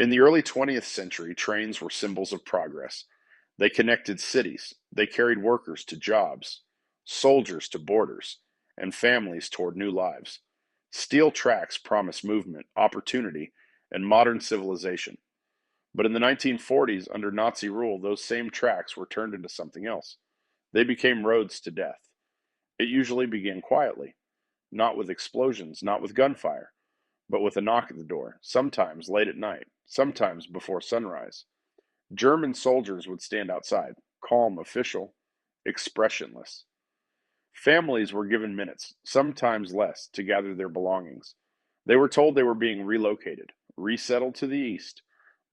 In the early 20th century, trains were symbols of progress. They connected cities, they carried workers to jobs, soldiers to borders, and families toward new lives. Steel tracks promised movement, opportunity, and modern civilization. But in the 1940s, under Nazi rule, those same tracks were turned into something else. They became roads to death. It usually began quietly, not with explosions, not with gunfire, but with a knock at the door, sometimes late at night, sometimes before sunrise. German soldiers would stand outside, calm, official, expressionless. Families were given minutes, sometimes less, to gather their belongings. They were told they were being relocated, resettled to the east,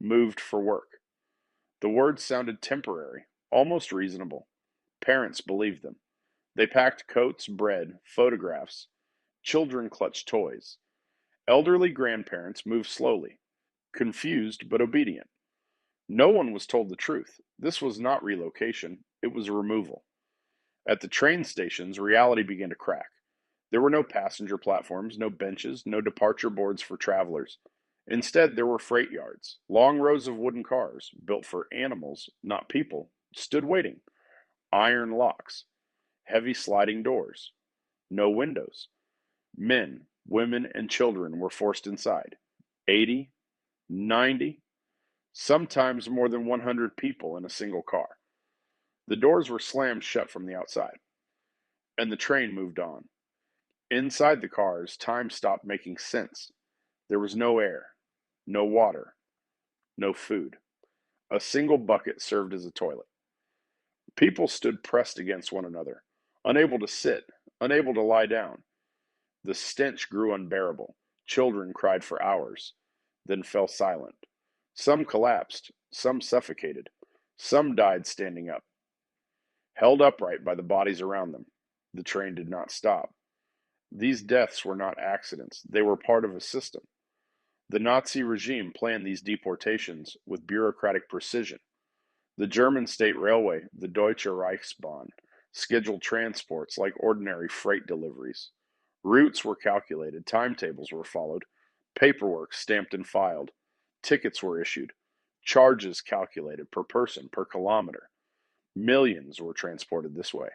moved for work. The words sounded temporary, almost reasonable. Parents believed them. They packed coats, bread, photographs. Children clutched toys. Elderly grandparents moved slowly, confused but obedient. No one was told the truth. This was not relocation, it was removal. At the train stations, reality began to crack. There were no passenger platforms, no benches, no departure boards for travelers. Instead, there were freight yards. Long rows of wooden cars, built for animals, not people, stood waiting. Iron locks, heavy sliding doors, no windows. Men, women, and children were forced inside. 80, 90, sometimes more than 100 people in a single car. The doors were slammed shut from the outside, and the train moved on. Inside the cars, time stopped making sense. There was no air, no water, no food. A single bucket served as a toilet. People stood pressed against one another, unable to sit, unable to lie down. The stench grew unbearable. Children cried for hours, then fell silent. Some collapsed, some suffocated, some died standing up, held upright by the bodies around them. The train did not stop. These deaths were not accidents, they were part of a system. The Nazi regime planned these deportations with bureaucratic precision. The German state railway, the Deutsche Reichsbahn, scheduled transports like ordinary freight deliveries. Routes were calculated, timetables were followed, paperwork stamped and filed, tickets were issued, charges calculated per person, per kilometer. Millions were transported this way.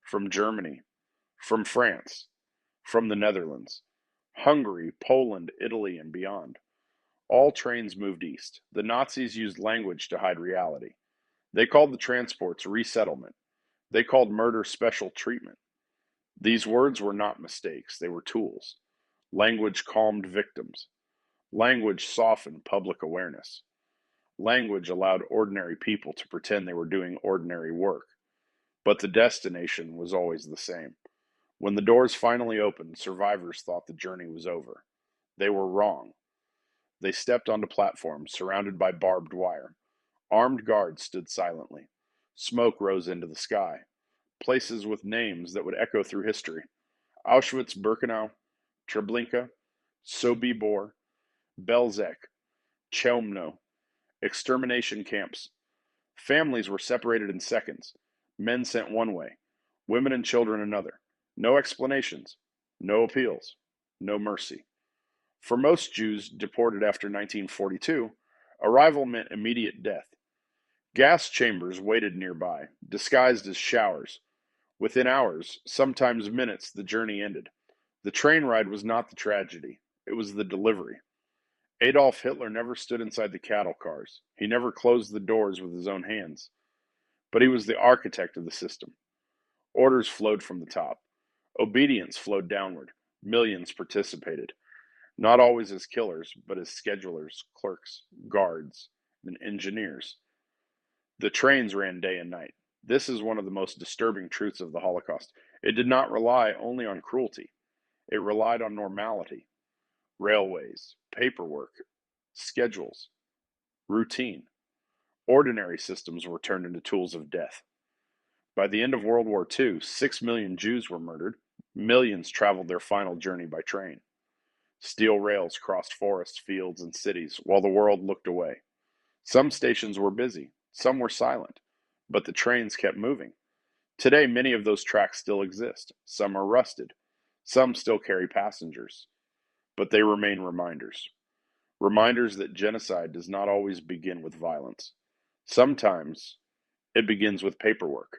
From Germany, from France, from the Netherlands, Hungary, Poland, Italy, and beyond. All trains moved east. The Nazis used language to hide reality. They called the transports resettlement. They called murder special treatment. These words were not mistakes, they were tools. Language calmed victims. Language softened public awareness. Language allowed ordinary people to pretend they were doing ordinary work. But the destination was always the same. When the doors finally opened, survivors thought the journey was over. They were wrong. They stepped onto platforms surrounded by barbed wire. Armed guards stood silently. Smoke rose into the sky. Places with names that would echo through history: Auschwitz Birkenau, Treblinka, Sobibor, Belzec, Chelmno, extermination camps. Families were separated in seconds. Men sent one way, women and children another. No explanations, no appeals, no mercy. For most Jews deported after 1942, arrival meant immediate death. Gas chambers waited nearby, disguised as showers. Within hours, sometimes minutes, the journey ended. The train ride was not the tragedy, it was the delivery. Adolf Hitler never stood inside the cattle cars. He never closed the doors with his own hands. But he was the architect of the system. Orders flowed from the top. Obedience flowed downward. Millions participated, not always as killers, but as schedulers, clerks, guards, and engineers. The trains ran day and night. This is one of the most disturbing truths of the Holocaust. It did not rely only on cruelty, it relied on normality. Railways, paperwork, schedules, routine. Ordinary systems were turned into tools of death. By the end of World War II, 6 million Jews were murdered. Millions traveled their final journey by train. Steel rails crossed forests, fields, and cities while the world looked away. Some stations were busy, some were silent, but the trains kept moving. Today, many of those tracks still exist. Some are rusted, some still carry passengers, but they remain reminders. reminders that genocide does not always begin with violence. Sometimes it begins with paperwork,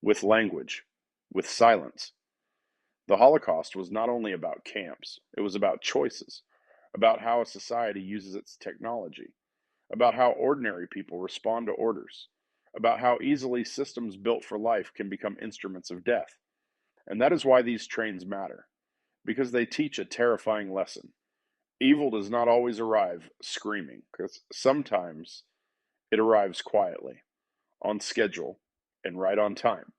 with language, with silence. The Holocaust was not only about camps, it was about choices, about how a society uses its technology, about how ordinary people respond to orders, about how easily systems built for life can become instruments of death. And that is why these trains matter, because they teach a terrifying lesson. Evil does not always arrive screaming, because sometimes it arrives quietly, on schedule, and right on time.